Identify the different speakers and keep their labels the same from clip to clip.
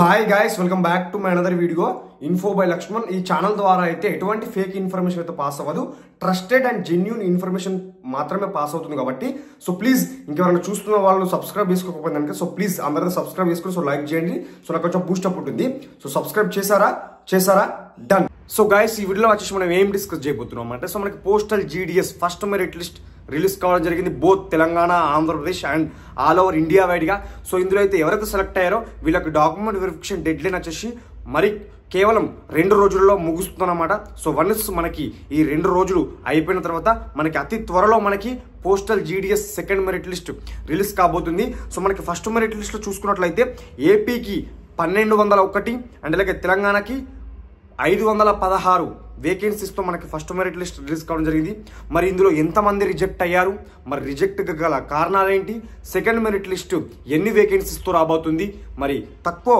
Speaker 1: Hi guys, welcome back to my another video info by Lakshman. ఈ channel ద్వారా అయితే ఎటువంటి ఫేక్ ఇన్ఫర్మేషన్ అయితే పాస్ అవ్వదు, ట్రస్టెడ్ అండ్ జెన్యూన్ ఇన్ఫర్మేషన్ మాత్రమే పాస్ అవుతుంది. కాబట్టి సో ప్లీజ్ ఇంకెవరైనా చూస్తున్న వాళ్ళు సబ్స్క్రైబ్ చేసుకోకపోతే కనుక సో ప్లీజ్ అందరూ సబ్స్క్రైబ్ చేసుకుని సో లైక్ చేయండి. సో నాకు కొంచెం బూస్టప్ ఉంటుంది. సో సబ్స్క్రైబ్ చేశారా డన్. సో గైస్, ఈ వీడియోలో వచ్చేసి మనం ఏం డిస్కస్ చేయబోతున్నాం అంటే సో మనకి postal GDS first merit list release కావడం జరిగింది. Both Telangana, Andhra Pradesh and all over India wide గా. సో ఇందులో అయితే ఎవరైతే సెలెక్ట్ అయ్యారో వీళ్ళకి డాక్యుమెంట్ వెరిఫికేషన్ డెడ్ లైన్ వచ్చేసి మరి కేవలం 2 రోజుల్లో ముగుస్తుందన్నమాట. సో వన్స్ మనకి ఈ 2 రోజులు అయిపోయిన తర్వాత మనకి అతి త్వరలో మనకి postal GDS second merit list release కాబోతుంది. సో మనకి ఫస్ట్ మెరిట్ లిస్ట్ లో చూసుకున్నట్లయితే ఏపీకి 1201 అండ్ అలాగే తెలంగాణకి 516 వేకెన్సీస్తో మనకి ఫస్ట్ మెరిట్ లిస్ట్ రిలీజ్ కావడం జరిగింది. మరి ఇందులో ఎంతమంది రిజెక్ట్ అయ్యారు, మరి రిజెక్ట్ గల కారణాలు ఏంటి, సెకండ్ మెరిట్ లిస్ట్ ఎన్ని వేకెన్సీస్తో రాబోతుంది, మరి తక్కువ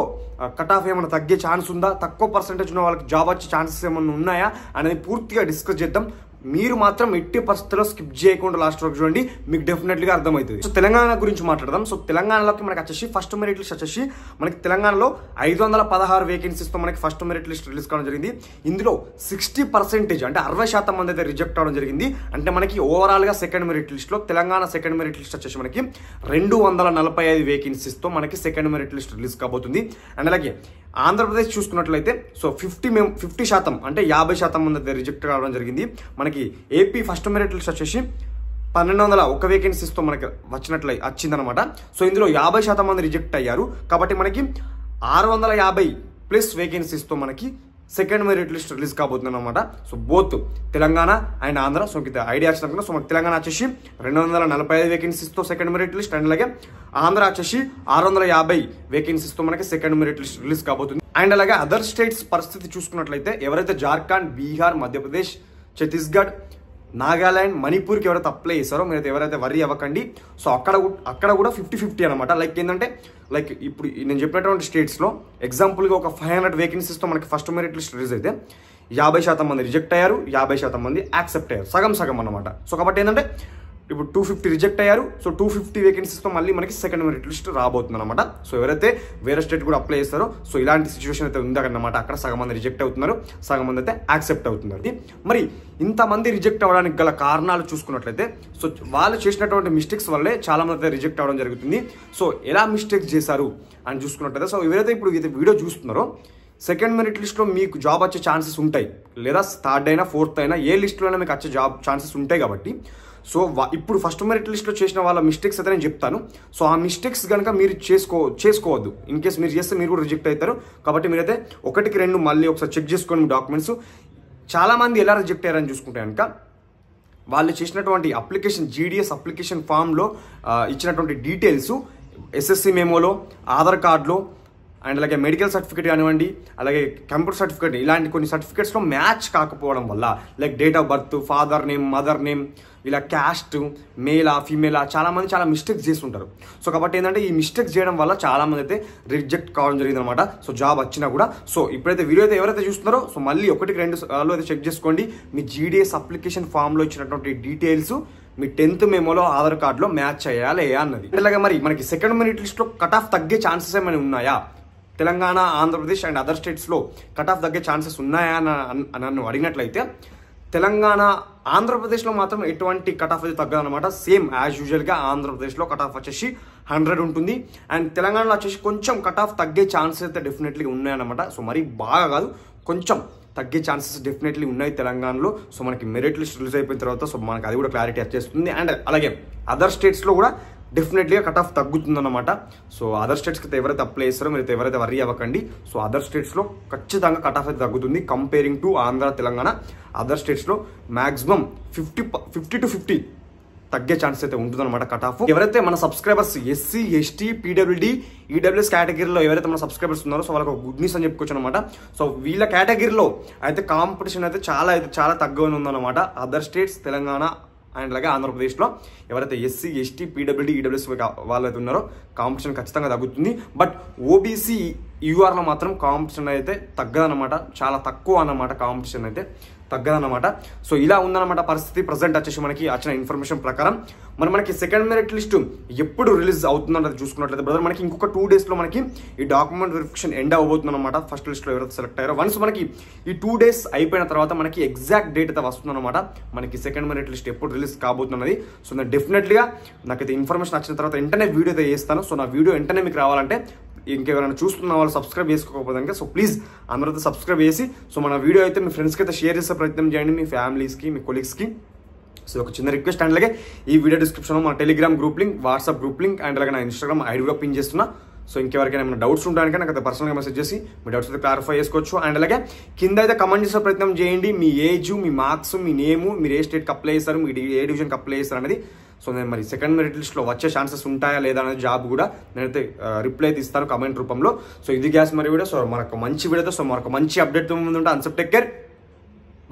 Speaker 1: కట్ ఆఫ్ ఏమైనా తగ్గే ఛాన్స్ ఉందా, తక్కువ పర్సెంటేజ్ ఉన్న వాళ్ళకి జాబ్ వచ్చే ఛాన్సెస్ ఏమైనా ఉన్నాయా అనేది పూర్తిగా డిస్కస్ చేద్దాం. మీరు మాత్రం ఎట్టి పరిస్థితుల్లో స్కిప్ చేయకుండా లాస్ట్ వరకు చూడండి, మీకు డెఫినెట్లీగా అర్థమవుతుంది. సో తెలంగాణ గురించి మాట్లాడదాం. సో తెలంగాణలోకి మనకి వచ్చేసి ఫస్ట్ మెరిట్ లిస్ట్ వచ్చేసి మనకి తెలంగాణలో 516 వేకెన్సీస్తో మనకి ఫస్ట్ మెరిట్ లిస్ట్ రిలీజ్ కావడం జరిగింది. ఇందులో 60% అంటే 60% మంది అయితే రిజెక్ట్ అవడం జరిగింది. అంటే మనకి ఓవరాల్ గా సెకండ్ మెరిట్ లిస్ట్ లో తెలంగాణ సెకండ్ మెరిట్ లిస్ట్ వచ్చేసి మనకి 245 వేకెన్సీస్తో మనకి సెకండ్ మెరిట్ లిస్ట్ రిలీజ్ కాబోతుంది. అండ్ అలాగే ఆంధ్రప్రదేశ్ చూసుకున్నట్లయితే సో 50% అంటే 50% మంది అయితే రిజెక్ట్ కావడం జరిగింది. మనకి ఏపీ ఫస్ట్ మెరిట్ లిస్ట్ వచ్చేసి 1201 వేకెన్సీస్తో మనకి వచ్చిందనమాట. సో ఇందులో 50% మంది రిజెక్ట్ అయ్యారు. కాబట్టి మనకి 650+ వేకెన్సీస్తో మనకి సెకండ్ మెరిట్ లిస్ట్ రిలీజ్ కాబోతుంది అనమాట. So both Telangana and Andhra. So idea వచ్చిన సో మనకి తెలంగాణ వచ్చేసి 245 వేకెన్సీస్తో సెకండ్ మెరిట్ లిస్ట్ అండ్ అలాగే ఆంధ్ర వచ్చేసి 650 వేకెన్సీస్తో మనకి సెకండ్ మెరిట్ లిస్ట్ రిలీజ్ కాబోతుంది. అండ్ అలాగే అదర్ స్టేట్స్ పరిస్థితి చూసుకున్నట్లయితే ఎవరైతే జార్ఖండ్, బీహార్, మధ్యప్రదేశ్, ఛత్తీస్గఢ్, నాగాలాండ్, మణిపూర్కి ఎవరైతే అప్లై చేస్తారో మీరైతే ఎవరైతే వరీ అవ్వకండి. సో అక్కడ కూడా 50-50 అనమాట. లైక్ ఏంటంటే లైక్ ఇప్పుడు నేను చెప్పినటువంటి స్టేట్స్లో ఎగ్జాంపుల్గా ఒక 500 వేకెన్సీస్తో మనకి ఫస్ట్ మెరిట్ లిస్ట్ రిలీజ్ అయితే 50% మంది రిజెక్ట్ అయ్యారు, 50% మంది యాక్సెప్ట్ అయ్యారు, సగం అనమాట. సో కాబట్టి ఏంటంటే ఇప్పుడు 250 రిజెక్ట్ అయ్యారు. సో 250 వేకెన్సీస్తో మళ్ళీ మనకి సెకండ్ మెరిట్ లిస్ట్ రాబోతుంది అనమాట. సో ఎవరైతే వేరే స్టేట్ కూడా అప్లై చేస్తారో సో ఇలాంటి సిచ్యువేషన్ అయితే ఉందన్నమాట. అక్కడ సగం మంది రిజెక్ట్ అవుతున్నారు, సగం మంది అయితే యాక్సెప్ట్ అవుతున్నారు. మరి ఇంతమంది రిజెక్ట్ అవ్వడానికి గల కారణాలు చూసుకున్నట్లయితే సో వాళ్ళు చేసినటువంటి మిస్టేక్స్ వల్లే చాలా మంది అయితే రిజెక్ట్ అవ్వడం జరుగుతుంది. సో ఎలా మిస్టేక్స్ చేశారు అని చూసుకున్నట్లయితే సో ఎవరైతే ఇప్పుడు వీడియో చూస్తున్నారో సెకండ్ మెరిట్ లిస్ట్లో మీకు జాబ్ వచ్చే ఛాన్సెస్ ఉంటాయి, లేదా థర్డ్ అయినా ఫోర్త్ అయినా ఏ లిస్టులోనే మీకు వచ్చే జాబ్ ఛాన్సెస్ ఉంటాయి. కాబట్టి సో ఇప్పుడు ఫస్ట్ మెరిట్ లిస్ట్లో చేసిన వాళ్ళ మిస్టేక్స్ అయితే నేను చెప్తాను. సో ఆ మిస్టేక్స్ కనుక మీరు చేసుకోవద్దు. ఇన్ కేస్ మీరు చేస్తే మీరు కూడా రిజెక్ట్ అవుతారు. కాబట్టి మీరైతే 1-2 మళ్ళీ ఒకసారి చెక్ చేసుకోండి మీ డాక్యుమెంట్స్. చాలామంది ఎలా రిజెక్ట్ అయ్యారని చూసుకుంటే కనుక వాళ్ళు చేసినటువంటి అప్లికేషన్ జీడిఎస్ అప్లికేషన్ ఫామ్లో ఇచ్చినటువంటి డీటెయిల్స్ ఎస్ఎస్సి మెమోలో, ఆధార్ కార్డులో అండ్ అలాగే మెడికల్ సర్టిఫికేట్ కానివ్వండి, అలాగే కంప్యూటర్ సర్టిఫికేట్, ఇలాంటి కొన్ని సర్టిఫికేట్స్లో మ్యాచ్ కాకపోవడం వల్ల like date of birth, father name, mother name, ఇలా క్యాస్ట్, మేలా ఫీమేలా చాలామంది చాలా మిస్టేక్స్ చేస్తుంటారు. సో కాబట్టి ఏంటంటే ఈ మిస్టేక్స్ చేయడం వల్ల చాలామంది అయితే రిజెక్ట్ కావడం జరిగింది అనమాట. సో జాబ్ వచ్చినా కూడా. సో ఇప్పుడైతే వీడియో అయితే ఎవరైతే చూస్తున్నారో సో మళ్ళీ 1-2 సార్లు అయితే చెక్ చేసుకోండి మీ జీడిఎస్ అప్లికేషన్ ఫామ్లో ఇచ్చినటువంటి డీటెయిల్స్ మీ 10th మెమోలో, ఆధార్ కార్డులో మ్యాచ్ అయ్యాలి అన్నది. అలాగే మరి మనకి సెకండ్ మెరిట్ లిస్ట్లో కట్ ఆఫ్ తగ్గే ఛాన్సెస్ ఏమైనా ఉన్నాయా, తెలంగాణ, ఆంధ్రప్రదేశ్ అండ్ అదర్ స్టేట్స్లో కట్ ఆఫ్ తగ్గే ఛాన్సెస్ ఉన్నాయా నన్ను అడిగినట్లయితే తెలంగాణ, ఆంధ్రప్రదేశ్లో మాత్రం ఎటువంటి కట్ ఆఫ్ అయితే తగ్గదనమాట. సేమ్ యాజ్ యూజువల్గా ఆంధ్రప్రదేశ్లో కట్ ఆఫ్ వచ్చేసి 100 ఉంటుంది అండ్ తెలంగాణలో వచ్చేసి కొంచెం కట్ ఆఫ్ తగ్గే ఛాన్సెస్ అయితే డెఫినెట్లీ ఉన్నాయన్నమాట. సో మరీ బాగా కాదు, కొంచెం తగ్గే ఛాన్సెస్ డెఫినెట్లీ ఉన్నాయి తెలంగాణలో. సో మనకి మెరిట్ లిస్ట్ రిలీజ్ అయిపోయిన తర్వాత సో మనకి అది కూడా క్లారిటీ వచ్చేస్తుంది. అండ్ అలాగే అదర్ స్టేట్స్లో కూడా డెఫినెట్లీగా కట్ ఆఫ్ తగ్గుతుందన్నమాట. సో అదర్ స్టేట్స్కి అయితే ఎవరైతే అప్లై చేస్తారో మీరు ఎవరైతే వరీ అవ్వకండి. సో అదర్ స్టేట్స్లో ఖచ్చితంగా కట్ ఆఫ్ అయితే తగ్గుతుంది comparing to Andhra, Telangana. Other స్టేట్స్లో మ్యాక్సిమం 50-50 తగ్గే ఛాన్స్ అయితే ఉంటుందన్నమాట కట్ ఆఫ్. ఎవరైతే మన subscribers SC, ST, PWD, EWS కేటగిరీలో ఎవరైతే మన సబ్స్క్రైబర్స్ ఉన్నారో సో వాళ్ళకి గుడ్ న్యూస్ అని చెప్పుకోవచ్చు అనమాట. సో వీళ్ళ కేటగిరీలో అయితే కాంపిటీషన్ అయితే చాలా తగ్గని ఉందన్నమాట. అదర్ స్టేట్స్, తెలంగాణ అండ్ అలాగే ఆంధ్రప్రదేశ్లో ఎవరైతే ఎస్సీ, ఎస్టీ, పీడబ్ల్యూడి, ఈడబ్ల్యూఎస్ వాళ్ళు అయితే ఉన్నారో కాంపిటీషన్ ఖచ్చితంగా తగ్గుతుంది. బట్ ఓబీసీ యూఆర్లో మాత్రం కాంపిటీషన్ అయితే తగ్గదన్నమాట, చాలా తక్కువ అన్నమాట, కాంపిటీషన్ అయితే తగ్గదన్నమాట. సో ఇలా ఉందన్నమాట పరిస్థితి. ప్రజెంట్ వచ్చేసి మనకి వచ్చిన ఇన్ఫర్మేషన్ ప్రకారం మనకి సెకండ్ మెరిట్ లిస్ట్ ఎప్పుడు రిలీజ్ అవుతుందన్నది చూసుకున్నట్లయితే బ్రదర్ మనకి ఇంకొక 2 daysలో మనకి ఈ డాక్యుమెంట్ వెరిఫికేషన్ ఎండ్ అవబోతుంది అనమాట. ఫస్ట్ లిస్ట్లో ఎవరైతే సెలెక్ట్ అయ్యారో వన్స్ మనకి ఈ 2 days అయిపోయిన తర్వాత మనకి ఎగ్జాక్ట్ డేట్ అయితే వస్తుందన్నమాట, మనకి సెకండ్ మెరిట్ లిస్ట్ ఎప్పుడు రిలీజ్ కాబోతున్నది. సో నేను డెఫినెట్లీగా నాకైతే ఇన్ఫర్మేషన్ వచ్చిన తర్వాత వెంటనే వీడియో అయితే చేస్తాను. సో నా వీడియో వెంటనే మీకు రావాలంటే ఇంకెవరైనా చూస్తున్న వాళ్ళు సబ్స్క్రైబ్ చేసుకోకపోతే సో ప్లీజ్ అందరైతే సబ్స్క్రైబ్ చేసి సో మన వీడియో అయితే మీ ఫ్రెండ్స్కి అయితే షేర్ చేసే ప్రయత్నం చేయండి, మీ ఫ్యామిలీస్కి, మీ కొలీగ్స్కి. సో ఒక చిన్న రిక్వెస్ట్ అండ్ అలాగే ఈ వీడియో డిస్క్రిప్షన్లో మన Telegram group link, WhatsApp group link and అలాగే నా ఇన్స్టాగ్రామ్ ఐడి కూడా పిన్ చేస్తున్నా. సో ఇంకెవరికైనా ఏమైనా డౌట్స్ ఉంటానికి నాకు అయితే పర్సనల్గా మెసేజ్ చేసి మీ డౌట్స్ అయితే క్లారిఫై చేసుకోవచ్చు. అండ్ అలాగే కింద అయితే కమెంట్ చేసే ప్రయత్నం చేయండి, మీ ఏజ్, మీ మార్క్స్, మీ నేము, మీరు ఏ స్టేట్కి అప్లై చేస్తారు, మీరు ఏ డివిజన్కి అప్లై చేస్తారు అనేది. సో నేను మరి సెకండ్ మెరిట్ లిస్ట్లో వచ్చే ఛాన్సెస్ ఉంటాయా లేదా అనేది జాబ్ కూడా నేనైతే రిప్లై అయితే ఇస్తాను కమెంట్ రూపంలో. సో ఇది గ్యాస్ మరి వీడియో. సో మరొక మంచి వీడియోతో, సో మరొక మంచి అప్డేట్ ముందు ఉంటా. అన్సెప్ టేక్ కేర్,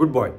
Speaker 1: గుడ్ బాయ్.